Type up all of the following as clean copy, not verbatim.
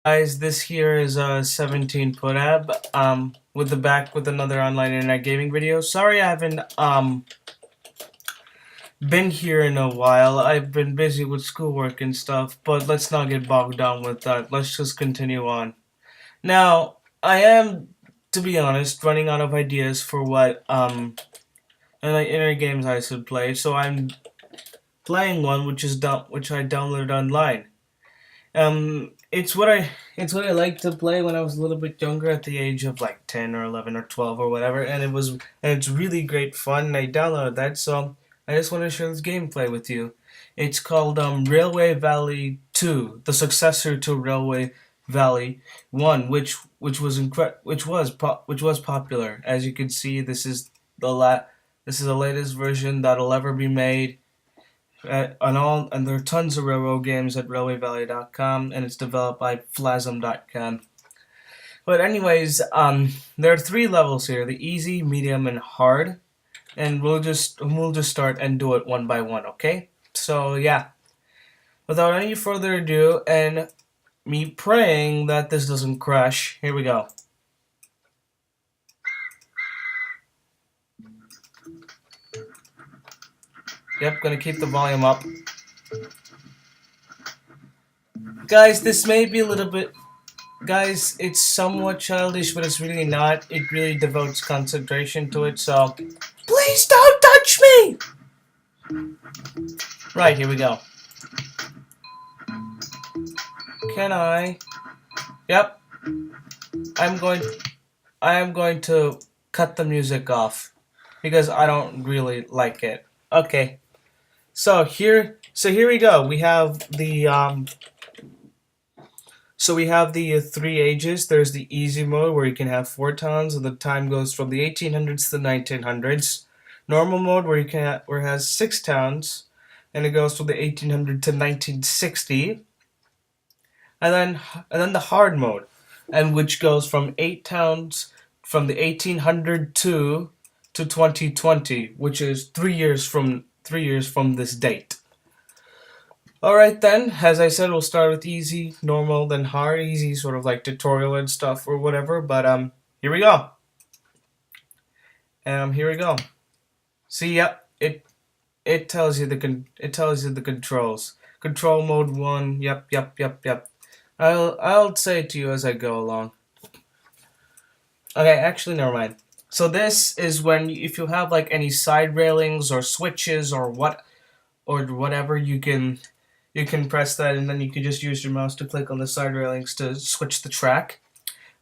Guys, this here is 17 Putab, with another online internet gaming video. Sorry I haven't been here in a while. I've been busy with schoolwork and stuff, but let's not get bogged down with that. Let's just continue on. Now, I am, to be honest, running out of ideas for what internet games I should play, so I'm playing one which I downloaded online. It's what I liked to play when I was a little bit younger, at the age of like 10 or 11 or 12 or whatever, and it's really great fun. And I downloaded that, so I just want to share this gameplay with you. It's called Railway Valley 2, the successor to Railway Valley 1, which was popular. As you can see, this is the latest version that'll ever be made. And there are tons of railroad games at railwayvalley.com, and it's developed by Flasm.com. But anyways, there are three levels here: the easy, medium, and hard. And we'll just start and do it one by one, okay? So yeah, without any further ado, and me praying that this doesn't crash, here we go. Yep, gonna keep the volume up. Guys, this may be a little bit... Guys, it's somewhat childish, but it's really not. It really devotes concentration to it, so... Please don't touch me! Right, here we go. Can I... Yep. I am going to cut the music off, because I don't really like it. Okay. So here we go. We have the three ages. There's the easy mode where you can have 4 towns, and the time goes from the 1800s to the 1900s. Normal mode where it has 6 towns, and it goes from the 1800 to 1960. And then the hard mode, and which goes from 8 towns from the 1800 to 2020, which is 3 years from this date. Alright then, as I said, we'll start with easy, normal, then hard. Easy, sort of like tutorial and stuff or whatever, but here we go. Here we go. See, yep, it tells you the controls. Control mode 1, yep. I'll say it to you as I go along. Okay, actually, never mind. So this is when, if you have like any side railings or switches or whatever, you can press that, and then you can just use your mouse to click on the side railings to switch the track.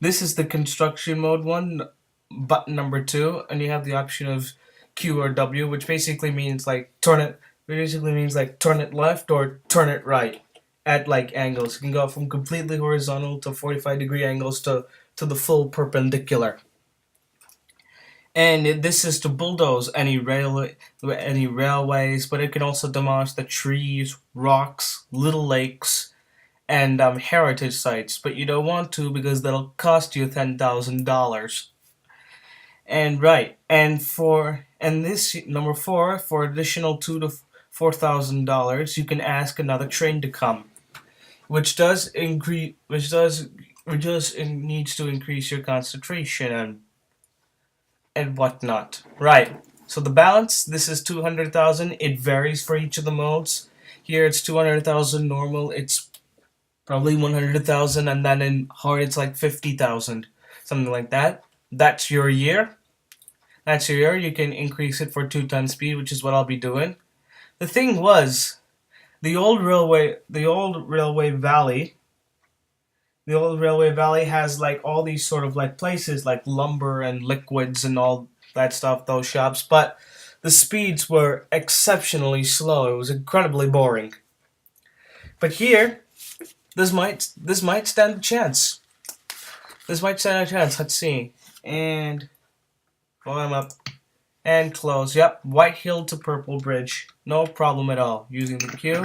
This is the construction mode one, button number 2, and you have the option of Q or W, which basically means like turn it left or turn it right at like angles. You can go from completely horizontal to 45-degree angles to the full perpendicular. And this is to bulldoze any railways, but it can also demolish the trees, rocks, little lakes, and heritage sites. But you don't want to, because that'll cost you $10,000. And right, and this number 4, for additional $2,000 to $4,000, you can ask another train to come, which just needs to increase your concentration and whatnot. Right. So the balance, this is 200,000. It varies for each of the modes. Here it's 200,000 normal. It's probably 100,000, and then in hard it's like 50,000, something like that. That's your year. You can increase it for 2 times speed, which is what I'll be doing. The thing was, the old railway valley has like all these sort of like places like lumber and liquids and all that stuff, those shops, but the speeds were exceptionally slow. It was incredibly boring. But here, this might stand a chance. Let's see. And volume up and close. Yep, White Hill to Purple Bridge. No problem at all. Using the Q.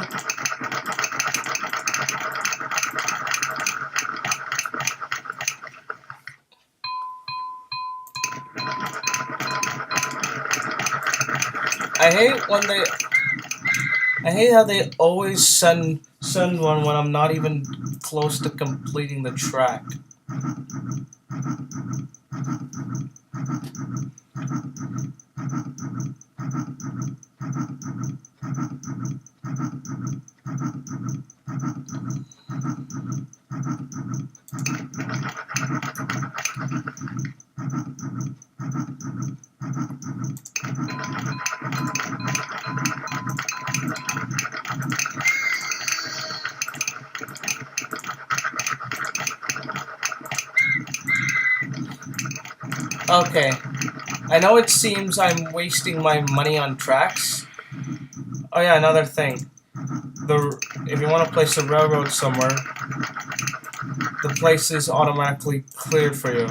I hate how they always send one when I'm not even close to completing the track. Okay, I know it seems I'm wasting my money on tracks. Oh yeah, another thing. If you want to place a railroad somewhere, the place is automatically cleared for you.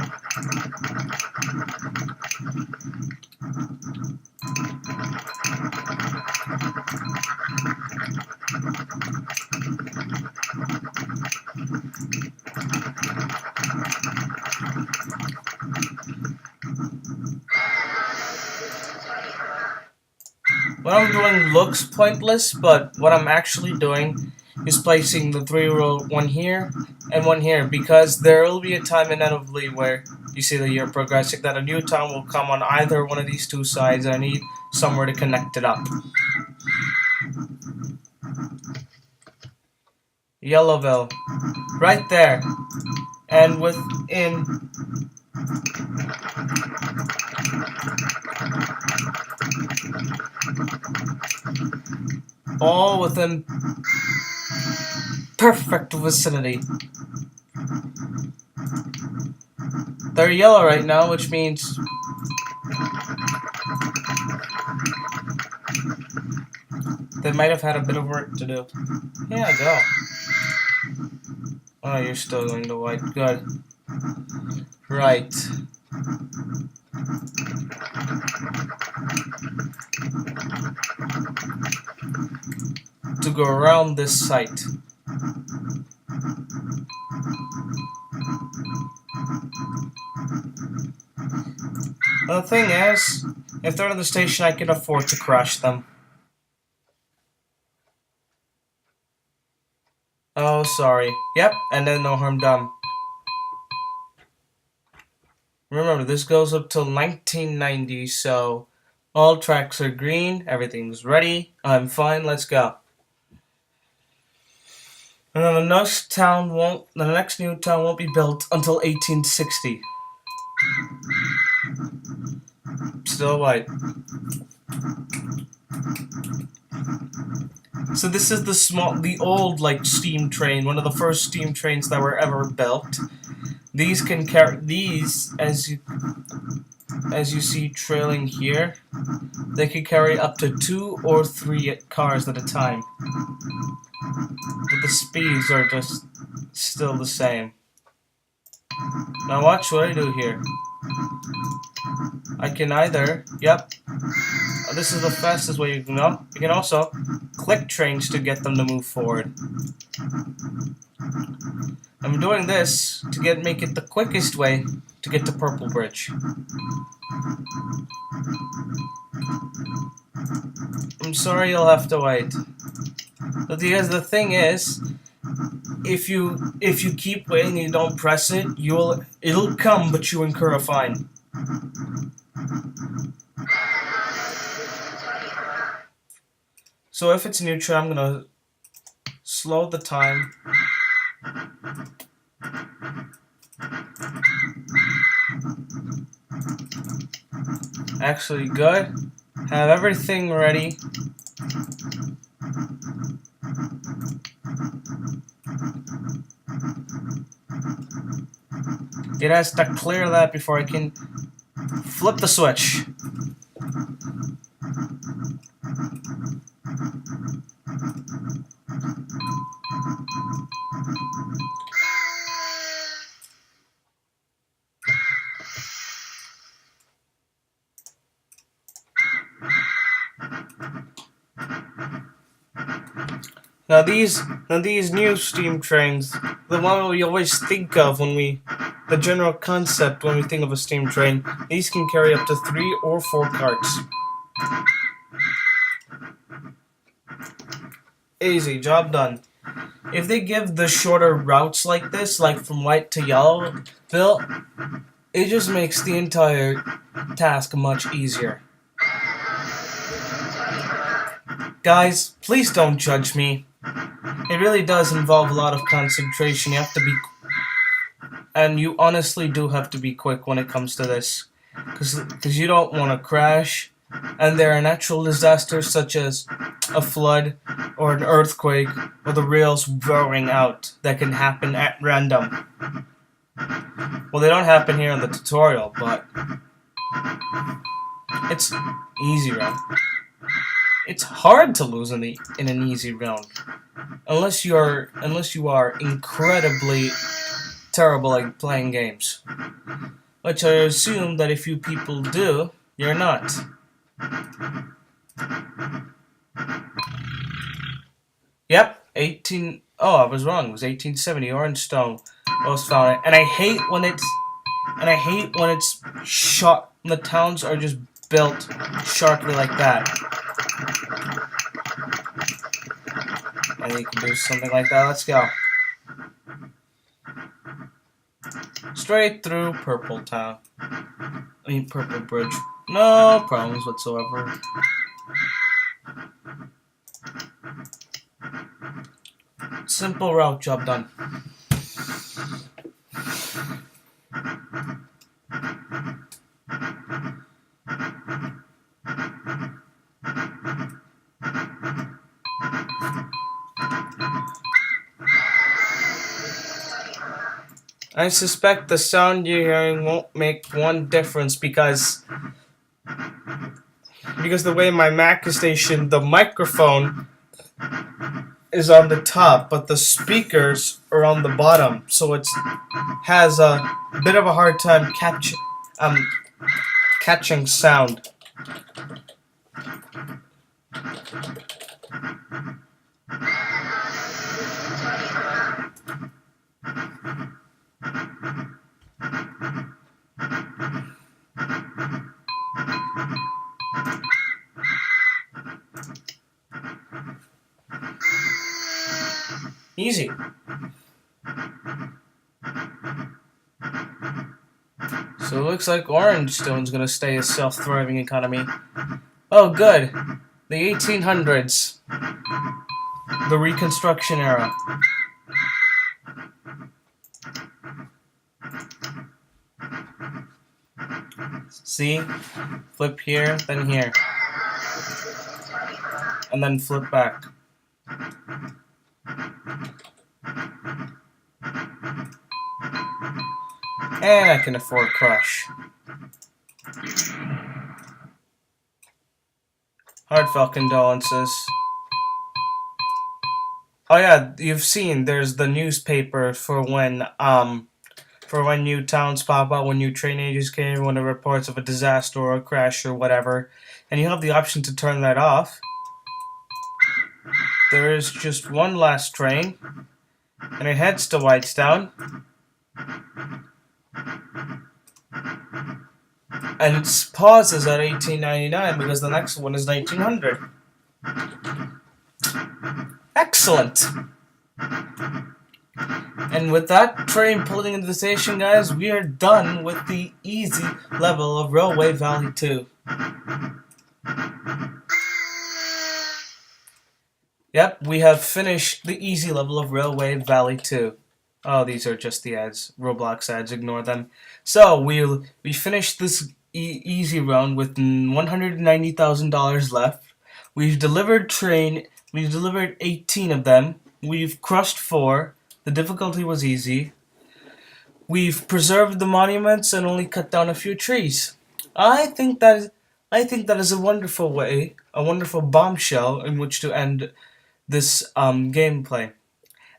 What I'm doing looks pointless, but what I'm actually doing is placing the 3-row one here and one here, because there will be a time inevitably where you see the year progressing that a new town will come on either one of these two sides, and I need somewhere to connect it up. Yellowville, right there, and within all within perfect vicinity. They're yellow right now, which means they might have had a bit of work to do. Yeah, go. Oh, you're still going to white. Good. Right. To go around this site. The thing is, if they're in the station, I can afford to crash them. Oh, sorry. Yep, and then no harm done. Remember, this goes up till 1990, so all tracks are green, everything's ready, I'm fine, let's go. And then the next new town won't be built until 1860. Still white. So this is the old steam train, one of the first steam trains that were ever built. These can carry as you see trailing here. They can carry up to 2 or 3 cars at a time. But the speeds are just still the same. Now watch what I do here. I can either, this is the fastest way you can go. You can also click trains to get them to move forward. I'm doing this to make it the quickest way to get to Purple Bridge. I'm sorry you'll have to wait. But the thing is, if you keep waiting and you don't press it, it'll come, but you incur a fine. So if it's neutral, I'm gonna slow the time. Actually, good. Have everything ready. It has to clear that before I can flip the switch. Now these new steam trains, the one we always think of the general concept when we think of a steam train, these can carry up to 3 or 4 carts. Easy, job done. if they give the shorter routes like this, like from white to yellow, it just makes the entire task much easier. Guys, please don't judge me. It really does involve a lot of concentration. You have to be, and you honestly do have to be quick when it comes to this, because you don't want to crash. And there are natural disasters such as a flood or an earthquake or the rails wearing out that can happen at random. Well, they don't happen here in the tutorial, but it's easy round. It's hard to lose in an easy round, unless you are incredibly terrible at playing games, which I assume that if you people do, you're not. Yep, 18. Oh, I was wrong. It was 1870. Orange stone was found, and I hate when it's shot. The towns are just built sharply like that. And you can do something like that. Let's go. Straight through Purple Town. Purple Bridge. No problems whatsoever. Simple route job done. I suspect the sound you're hearing won't make one difference because the way my Mac is stationed, the microphone is on the top, but the speakers are on the bottom, so it has a bit of a hard time catching sound. Easy. So it looks like Orange Stone's gonna stay a self-thriving economy. Oh, good. The 1800s. The Reconstruction era. See? Flip here, then here. And then flip back. And I can afford Crush. Heartfelt condolences. Oh yeah, you've seen there's the newspaper for when new towns pop up, when new train agents came, when there are reports of a disaster or a crash or whatever, and you have the option to turn that off. There is just one last train, and it heads to Whitestown. And it pauses at 1899 because the next one is 1900. Excellent! And with that train pulling into the station, guys, we are done with the easy level of Railway Valley 2. Yep, we have finished the easy level of Railway Valley 2. Oh, these are just the ads. Roblox ads, ignore them. So, we finished this easy round with $190,000 left. We've delivered 18 of them. We've crushed 4. The difficulty was easy. We've preserved the monuments and only cut down a few trees. I think that is a wonderful way, a wonderful bombshell in which to end this gameplay.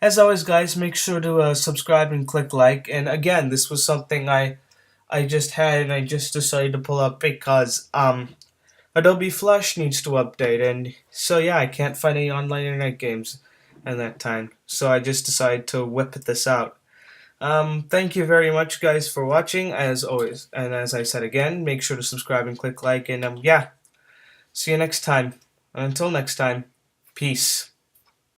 As always, guys, make sure to subscribe and click like. And again, this was something I just had and I just decided to pull up because Adobe Flash needs to update, and so yeah, I can't find any online internet games at that time. So I just decided to whip this out. Thank you very much, guys, for watching, as always. And as I said again, make sure to subscribe and click like, and yeah, see you next time. And until next time, peace.